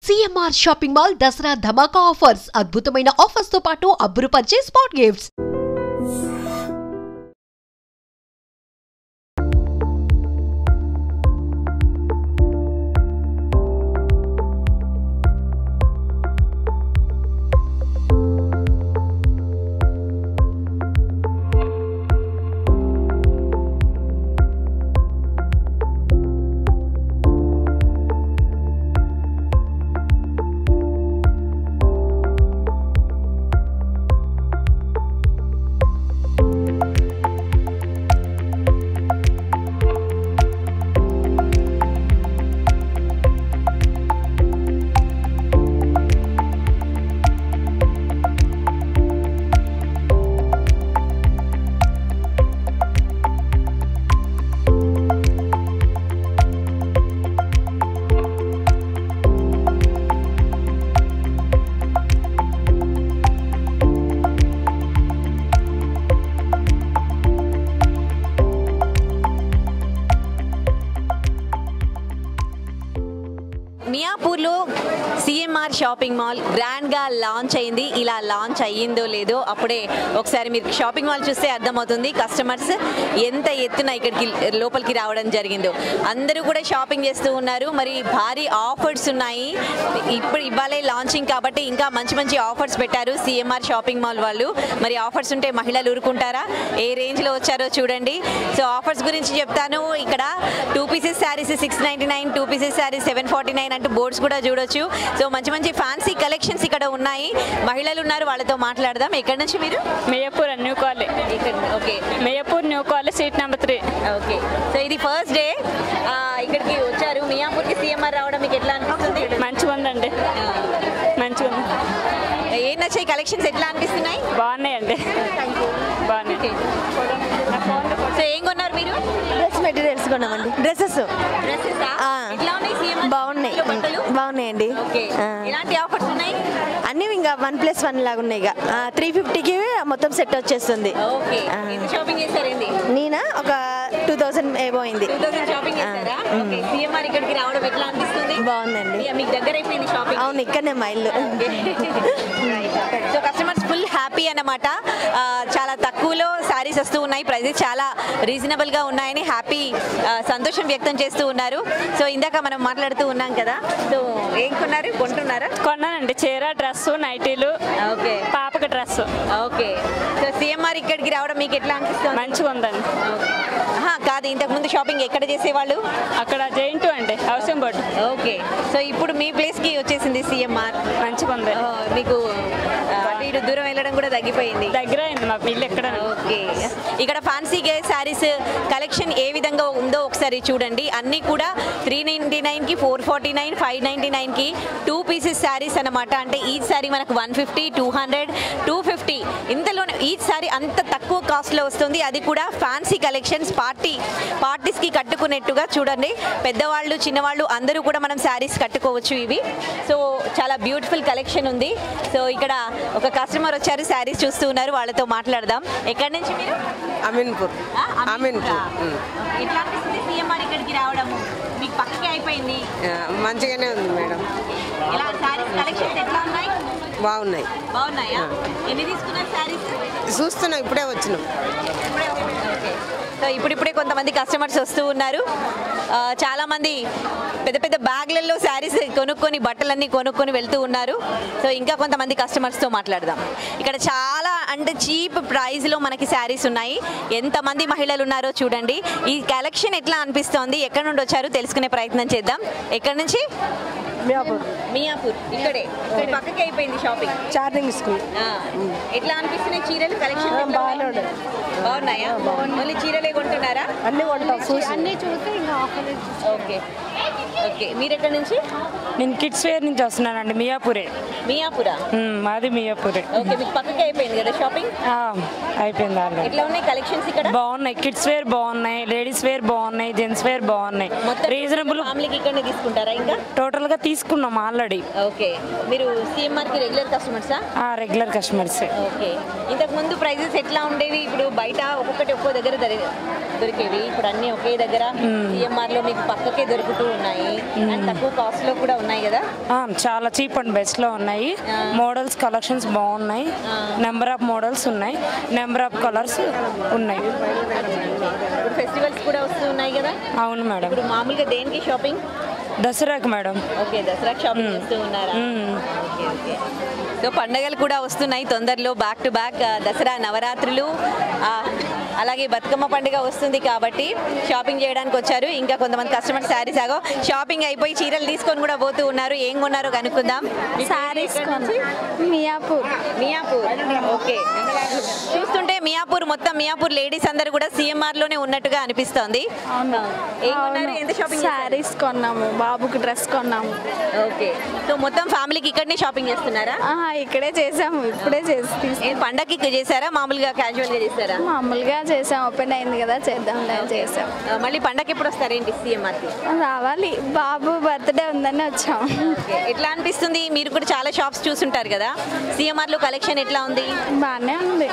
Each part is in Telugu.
CMR షాపింగ్ మాల్ దసరా ధమాకా ఆఫర్స్ అద్భుతమైన ఆఫర్స్ తో పాటు అబ్బురుపరిచే స్పాట్ గిఫ్ట్స్. మియాపూర్లో సిఎంఆర్ షాపింగ్ మాల్ గ్రాండ్గా లాంచ్ అయింది. ఇలా లాంచ్ అయ్యిందో లేదో అప్పుడే ఒకసారి మీరు షాపింగ్ మాల్ చూస్తే అర్థమవుతుంది కస్టమర్స్ ఎంత ఎత్తున ఇక్కడికి లోపలికి రావడం జరిగిందో. అందరూ కూడా షాపింగ్ చేస్తూ ఉన్నారు. మరి భారీ ఆఫర్స్ ఉన్నాయి. ఇవాళే లాంచింగ్ కాబట్టి ఇంకా మంచి మంచి ఆఫర్స్ పెట్టారు సిఎంఆర్ షాపింగ్ మాల్ వాళ్ళు. మరి ఆఫర్స్ ఉంటే మహిళలు ఊరుకుంటారా? ఏ రేంజ్లో వచ్చారో చూడండి. సో ఆఫర్స్ గురించి చెప్తాను. ఇక్కడ 2 పీసెస్ శారీస్ 699, 2 పీసెస్ శారీస్ 749 అంటూ బోర్డ్స్ కూడా చూడొచ్చు. సో మంచి మంచి ఫ్యాన్సీ కలెక్షన్స్ ఇక్కడ ఉన్నాయి. మహిళలు ఉన్నారు, వాళ్ళతో మాట్లాడదాం. ఎక్కడి నుంచి మీరు? Miyapur new college. Okay, Miyapur new college seat number 3. Okay, so ఇది ఫస్ట్ డే ఇక్కడికి వచ్చారు. మియాపూర్కి సిఎంఆర్ రావడం మీకు ఎట్లా అనిపిస్తుంది? మంచిగా ఉందండి, మంచిగా ఉంది. ఏం నచ్చాయి కలెక్షన్స్? ఎట్లా అనిపిస్తున్నాయి? బాగున్నాయండి, బాగున్నాయి. సో ఏం కొన్నారు మీరు? Dress materials కొన్నామండి. డ్రెస్సెస్ బాగున్నాయండి. ఎలాంటి ఆఫర్స్ ఉన్నాయి? అన్ని ఇంకా 1+1 లాగా ఉన్నాయి. ఇక 350కి మొత్తం సెట్ వచ్చేస్తుంది. షాపింగ్ చేశారండి? నేనా ఒక 2000 ఏవో అయింది. సిఎంఆర్ ఇక్కడికి రావడం ఎట్లా అనిపిస్తుంది? బాగుందండి. మీకు దగ్గర అయిపోయింది షాపింగ్? అవును, ఇక్కడనే మా ఇల్లు. సో కస్టమర్స్ ఫుల్ హ్యాపీ అన్నమాట. చాలా తక్కువలో శారీస్ వస్తూ ఉన్నాయి. ప్రైజెస్ చాలా రీజనబుల్గా ఉన్నాయని హ్యాపీ సంతోషం వ్యక్తం చేస్తూ ఉన్నారు. సో ఇందాక మనం మాట్లాడుతూ ఉన్నాం కదా, సో ఏం కొన్నారు? కొంటున్నారా? కొన్నానండి, చీర, డ్రెస్, నైటీలు. ఓకే, పాపకి డ్రెస్. ఓకే, సో సిఎంఆర్ ఇక్కడికి రావడం మీకు ఎట్లా అనిపిస్తుంది? మంచిగా ఉందండి. కాదు, ఇంతకుముందు షాపింగ్ ఎక్కడ చేసేవాళ్ళు? అక్కడ జైంట్ అండి, హౌసింగ్ బోర్డు. ఓకే, సో ఇప్పుడు మీ ప్లేస్కి వచ్చేసింది సిఎంఆర్. మంచిగా ఉంది. మీకు ఇటు దూరం వెళ్ళడం కూడా తగ్గిపోయింది, దగ్గర అయింది మా ఇల్లు ఎక్కడ. ఓకే, ఇక్కడ ఫ్యాన్సీ శారీస్ కలెక్షన్ ఏ విధంగా ఉందో ఒకసారి చూడండి. అన్నీ కూడా 399కి, 449, 599కి 2 పీసెస్ శారీస్ అనమాట. అంటే ఈచ్ శారీ మనకు 150, 200, 250 ఇంతలోనే ఈచ్ శారీ అంత తక్కువ కాస్ట్లో వస్తుంది. అది కూడా ఫ్యాన్సీ కలెక్షన్స్. పార్టీస్కి కట్టుకునేట్టుగా చూడండి. పెద్దవాళ్ళు, చిన్నవాళ్ళు అందరూ కూడా మనం శారీస్ కట్టుకోవచ్చు ఇవి. సో చాలా బ్యూటిఫుల్ కలెక్షన్ ఉంది. సో ఇక్కడ ఒక కస్టమర్ వచ్చారు, శారీస్ చూస్తూ ఉన్నారు, వాళ్ళతో మాట్లాడదాం. ఎక్కడి నుంచి మీరు? అమీన్పూర్. ఎట్లా అనిపిస్తుంది సిఎంఆర్ ఇక్కడికి రావడము? మీకు పక్కకే అయిపోయింది. మంచిగానే ఉంది మేడం. ఎలా శారీస్ కలెక్షన్స్ ఎట్లా ఉన్నాయి? బాగున్నాయి. బాగున్నాయా? ఎన్ని తీసుకున్నారు శారీస్? చూస్తున్నాం, ఇప్పుడే వచ్చినాం. సో ఇప్పుడిప్పుడే కొంతమంది కస్టమర్స్ వస్తూ ఉన్నారు. చాలామంది పెద్ద పెద్ద బ్యాగ్లలో శారీస్ కొనుక్కొని, బట్టలన్నీ కొనుక్కొని వెళ్తూ ఉన్నారు. సో ఇంకా కొంతమంది కస్టమర్స్తో మాట్లాడదాం. ఇక్కడ చాలా అంటే చీప్ ప్రైస్లో మనకి శారీస్ ఉన్నాయి. ఎంతమంది మహిళలు ఉన్నారో చూడండి. ఈ కలెక్షన్ ఎట్లా అనిపిస్తోంది? ఎక్కడి నుండి వచ్చారో తెలుసుకునే ప్రయత్నం చేద్దాం. ఎక్కడి నుంచి? మియాపూర్. ఇక్కడే పక్కకి అయిపోయింది షాపింగ్. Charging school. ఎట్లా అనిపిస్తున్నాయి చీరలు కలెక్షన్? బాగున్నాయా? ఓన్లీ చీరలే కొంటున్నారా? అన్ని కొంటాం, అన్ని చూసి ఇంకా ఆఫర్. ఓకే, ఓకే, మీరు ఎక్కడి నుంచి? నేను కిడ్స్ వేర్ నుంచి వస్తున్నానండి, మియాపూరే. మియాపురా మాది మియాపూరే. ఓకే, మీకు పక్కకి అయిపోయింది కదా షాపింగ్? అయిపోయింది ఆల్రెడీ. ఎట్లా ఉన్నాయి కలెక్షన్స్ ఇక్కడ? బాగున్నాయి, కిడ్స్ వేర్ బాగున్నాయి, లేడీస్ వేర్ బాగున్నాయి, జెంట్స్ వేర్ బాగున్నాయి. రీజనబుల్. ఫ్యామిలీకి ఇక్కడనే తీసుకుంటారా ఇంకా? టోటల్ గా తీసుకున్నాం ఆల్రెడీ. ఓకే, మీరు సిఎంఆర్ కి రెగ్యులర్ కస్టమర్సా? Regular customers. ఓకే, ఇంతకు ముందు ప్రైజెస్ ఎట్లా ఉండేవి? ఇప్పుడు బయట ఒక్కొక్కటి ఒక్కో దగ్గర దొరికేవి, ఇప్పుడు అన్ని ఒకే దగ్గర సిఎంఆర్ లో మీకు పక్కకే దొరుకుతూ ఉన్నాయి అండ్ తక్కువ కాస్ట్ లో కూడా ఉన్నాయి కదా? చాలా చీప్ అండ్ బెస్ట్ లో ఉన్నాయి. మోడల్స్ కలెక్షన్స్ బాగున్నాయి, నెంబర్ ఆఫ్ మోడల్స్ ఉన్నాయి, నెంబర్ ఆఫ్ కలర్స్ ఉన్నాయి. ఇప్పుడు ఫెస్టివల్స్ కూడా వస్తూ ఉన్నాయి కదా? అవును మేడం. ఇప్పుడు మామూలుగా దేనికి షాపింగ్? దసరాకి మేడం. ఓకే, దసరాకి షాపింగ్ చేస్తూ ఉన్నారా? Okay okay. సో పండగలు కూడా వస్తున్నాయి తొందరలో, బ్యాక్ టు బ్యాక్ దసరా, నవరాత్రులు, అలాగే బతుకమ్మ పండుగ వస్తుంది కాబట్టి షాపింగ్ చేయడానికి వచ్చారు. ఇంకా కొంతమంది కస్టమర్ శారీస్ ఆగో షాపింగ్ అయిపోయి చీరలు తీసుకొని కూడా పోతూ ఉన్నారు. ఏం కొన్నారో కనుక్కుందాం. సారీస్ మియాపూర్. మియాపూర్, ఓకే. చూస్తుంటే మియాపూర్, మొత్తం మియాపూర్ లేడీస్ అందరూ కూడా సిఎంఆర్ లోనే ఉన్నట్టుగా అనిపిస్తోంది. ఏం కొన్నారు? ఎంత షాపింగ్? సారీస్ కొన్నాము, బాబుకి డ్రెస్ కొన్నాము. ఓకే, సో మొత్తం ఫ్యామిలీకి ఇక్కడనే షాపింగ్ చేస్తున్నారా? ఇక్కడే చేసాము, ఇప్పుడే చేసి పండగకి చేశారా, మామూలుగా క్యాజువల్ గా చేశారా? మామూలుగా చేసాం, ఓపెన్ అయింది కదా చేద్దాంలే చేసాం. మళ్ళీ పండగకి ఎప్పుడు వస్తారేంటి సిఎంఆర్కి? రావాలి, బాబు బర్త్డే ఉందని వచ్చాం. ఎట్లా అనిపిస్తుంది? మీరు కూడా చాలా షాప్స్ చూసుంటారు కదా, సిఎంఆర్ లో కలెక్షన్ ఎట్లా ఉంది? బాగానే ఉంది,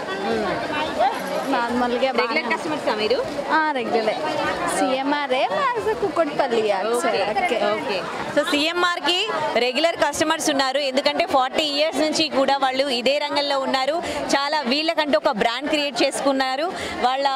నార్మల్గా. రెగ్యులర్ కస్టమర్సా మీరు? రెగ్యులర్ సిఎంఆర్ఏ, కుక్కట్పల్లి. ఓకే, సో సిఎంఆర్ కి రెగ్యులర్ కస్టమర్స్ ఉన్నారు, ఎందుకంటే 40 years నుంచి కూడా వాళ్ళు ఇదే రంగంలో ఉన్నారు. చాలా వీళ్ళకంటూ ఒక బ్రాండ్ క్రియేట్ చేసుకున్నారు. వాళ్ళ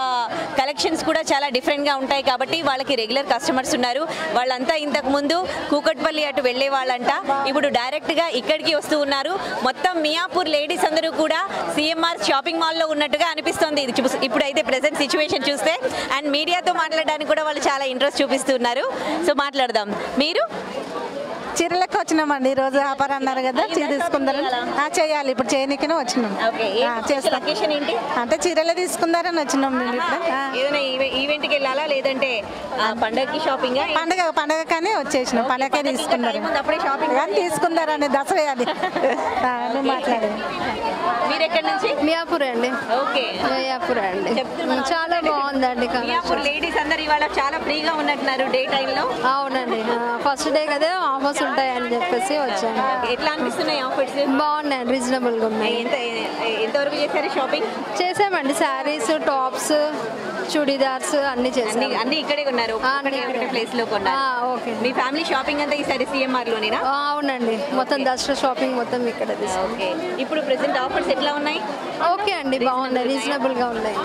కలెక్షన్స్ కూడా చాలా డిఫరెంట్గా ఉంటాయి కాబట్టి వాళ్ళకి రెగ్యులర్ కస్టమర్స్ ఉన్నారు. వాళ్ళంతా ఇంతకు ముందు కూకట్పల్లి అటు వెళ్ళే వాళ్ళంట, ఇప్పుడు డైరెక్ట్గా ఇక్కడికి వస్తూ ఉన్నారు. మొత్తం మియాపూర్ లేడీస్ అందరూ కూడా సిఎంఆర్ షాపింగ్ మాల్లో ఉన్నట్టుగా అనిపిస్తుంది ఇప్పుడైతే ప్రెసెంట్ సిచ్యువేషన్ చూస్తే. అండ్ మీడియాతో మాట్లాడడానికి కూడా వాళ్ళు చాలా ఇంట్రెస్ట్ చూపిస్తున్నారు. సో మాట్లాడదాం. మీరు చీరలకు వచ్చినామండి ఈరోజు, వ్యాపారం అన్నారు కదా, చీర తీసుకుందారని చేయాలి, ఇప్పుడు చేయనికనే వచ్చినాం. చేస్తాం అంటే చీరలే తీసుకుందారని వచ్చినాం. ఈవెంట్కి వెళ్ళాలా లేదంటే పండగకి షాపింగ్? పండగ కానీ వచ్చేసినాం, పండగకే తీసుకున్నారు. కానీ తీసుకుందారని దసరా అని మాట్లాడారు. మీరు ఎక్కడి నుంచి? మియాపూర్ అండి. ఓకే, మియాపూర్ అండి. చాలా బాగుందండి. మియాపూర్ లేడీస్ అందరు ఇవాళ చాలా ఫ్రీగా ఉన్నట్టున్నారు డే టైంలో. అవునండి, ఫస్ట్ డే కదా, ఆఫర్స్ ఉంటాయని చెప్పేసి వచ్చాను. ఎట్లా అనిపిస్తున్నాయి ఆఫర్స్? బాగున్నాయి, రీజనబుల్ గా ఉన్నాయి. ఎంతవరకు చేశారు షాపింగ్? చేసామండి, శారీస్, టాప్స్, చుడిదార్స్ అన్ని చేసాం. అన్ని ఇక్కడే కొన్నారు, ప్లేస్ లో కొన్నారు. ఓకే. మీ ఫ్యామిలీ షాపింగ్ అంతా ఈసారి సిఎంఆర్ లోనేనా? అవునండి, మొత్తం దసరా షాపింగ్ మొత్తం ఇక్కడ. ఓకే, ఇప్పుడు ప్రెసెంట్ ఆఫర్స్ ఎట్లా ఉన్నాయి? ఓకే అండి, బాగున్నాయి, రీజనబుల్ గా ఉన్నాయి.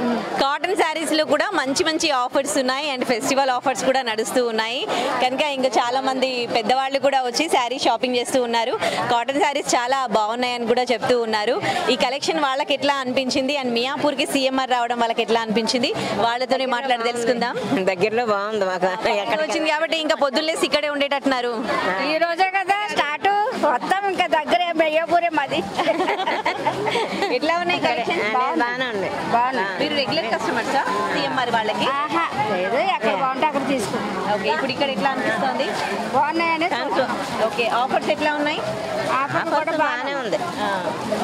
కాటన్ శారీస్ లో కూడా మంచి మంచి ఆఫర్స్ ఉన్నాయి అండ్ ఫెస్టివల్ ఆఫర్స్ కూడా నడుస్తూ ఉన్నాయి కనుక ఇంకా చాలా మంది పెద్దవాళ్ళు కూడా వచ్చి శారీ షాపింగ్ చేస్తూ ఉన్నారు. కాటన్ శారీస్ చాలా బాగున్నాయని కూడా చెప్తూ ఉన్నారు. ఈ కలెక్షన్ వాళ్ళకి ఎట్లా అనిపించింది అండ్ మియాపూర్ కి సిఎంఆర్ రావడం వాళ్ళకి ఎట్లా అనిపించింది వాళ్ళతోనే మాట్లాడి తెలుసుకుందాం. దగ్గరలో బాగుంది మాకు, ఎక్కడ వచ్చింది కాబట్టి ఇంకా పొద్దున్నేసి ఇక్కడే ఉండేటట్టున్నారు. ఈ రోజే కదా స్టార్ట్, మొత్తం ఇంకా దగ్గరే మియాపూరే మాది. ఎట్లా ఉన్నాయి కలెక్షన్? బాగానే ఉంది. మీరు రెగ్యులర్ కస్టమర్సా సిఎంఆర్ వాళ్ళకి? లేదు, ఎక్కడ బాగుంటే అక్కడ తీసుకుంటాం. ఓకే, ఇప్పుడు ఇక్కడ ఎట్లా అనిపిస్తుంది? బాగున్నాయని. ఓకే, ఆఫర్స్ ఎట్లా ఉన్నాయి? ఆఫర్ కూడా బాగానే ఉంది.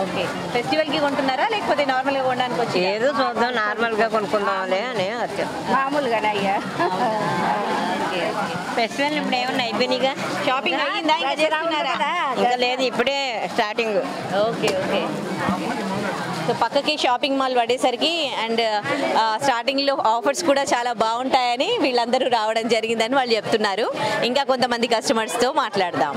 ఓకే, ఫెస్టివల్ కి కొంటున్నారా లేకపోతే నార్మల్ గా కొనడానికి వచ్చి? ఏదో చూద్దాం, నార్మల్ గా కొనుక్కుందాంలే అని వచ్చాం. మామూలుగానే అయ్యా. ఫెస్టివల్ ఇప్పుడు ఏమన్నా అయిపోయినాయిగా? షాపింగ్ అయ్యిందా? ఇంకా చేస్తున్నారా? ఇంకా లేదు, ఇప్పుడే స్టార్టింగ్. Okay okay. సో పక్కకి షాపింగ్ మాల్ పడేసరికి అండ్ స్టార్టింగ్లో ఆఫర్స్ కూడా చాలా బాగుంటాయని వీళ్ళందరూ రావడం జరిగిందని వాళ్ళు చెప్తున్నారు. ఇంకా కొంతమంది కస్టమర్స్తో మాట్లాడదాం.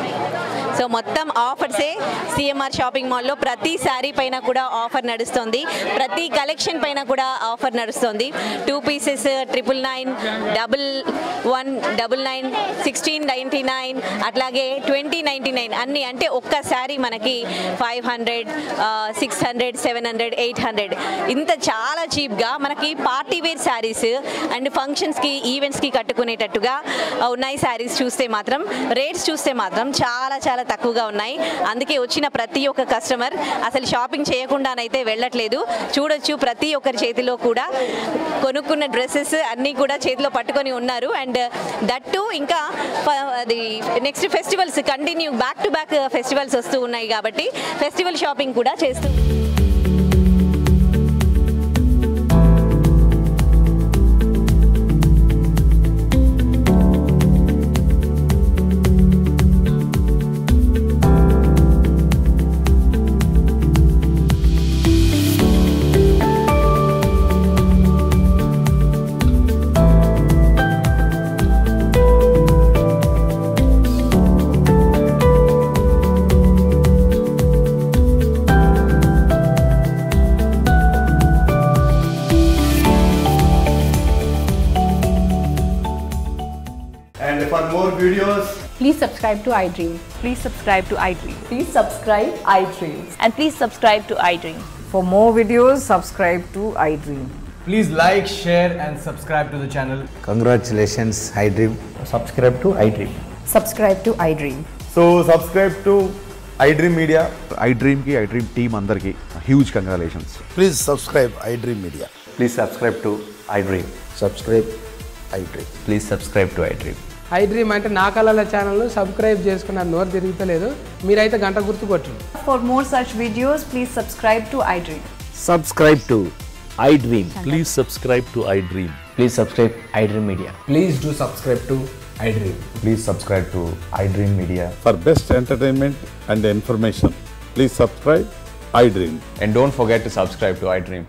సో మొత్తం ఆఫర్సే సిఎంఆర్ షాపింగ్ మాల్లో. ప్రతి శారీ పైన కూడా ఆఫర్ నడుస్తుంది, ప్రతి కలెక్షన్ పైన కూడా ఆఫర్ నడుస్తుంది. 2 pieces 999, 1199, 1699, అట్లాగే 2099 అన్ని. అంటే ఒక్క శారీ మనకి 500, 600, 700 700, 800 ఇంత చాలా చీప్గా మనకి పార్టీ వేర్ శారీస్ అండ్ ఫంక్షన్స్కి ఈవెంట్స్కి కట్టుకునేటట్టుగా ఉన్నాయి. శారీస్ చూస్తే మాత్రం రేట్స్ చూస్తే మాత్రం చాలా చాలా తక్కువగా ఉన్నాయి. అందుకే వచ్చిన ప్రతి ఒక్క కస్టమర్ అసలు షాపింగ్ చేయకుండానైతే వెళ్ళట్లేదు. చూడొచ్చు ప్రతి ఒక్కరి చేతిలో కూడా కొనుక్కున్న డ్రెస్సెస్ అన్నీ కూడా చేతిలో పట్టుకొని ఉన్నారు. అండ్ దట్ టు ఇంకా అది next festivals continue back to back festivals వస్తూ ఉన్నాయి కాబట్టి ఫెస్టివల్ షాపింగ్ కూడా చేస్తూ And for more videos, Please subscribe to iDream. Please subscribe to iDream. Please subscribe iDream. And please subscribe to iDream. For more videos, subscribe to iDream. please like, share and subscribe to the channel. Congratulations, iDream. Subscribe to iDream. Subscribe to iDream. So subscribe to iDream Media. iDream ki iDream team andarki huge congratulations. Please subscribe iDream Media. Please subscribe to iDream. Subscribe iDream. Please subscribe to iDream. iDream అంటే నా కళల ఛానల్ సబ్స్క్రైబ్ చేసుకున్న నోరు తిరుగుతలేదు. మీరైతే గంట గుర్తు కొట్టండి. For more such videos, please subscribe to iDream. Subscribe to iDream. Please subscribe to iDream. Please subscribe iDream Media. Please do subscribe to iDream. Please subscribe to iDream Media. For best entertainment and information, please subscribe iDream. And don't forget to subscribe to iDream.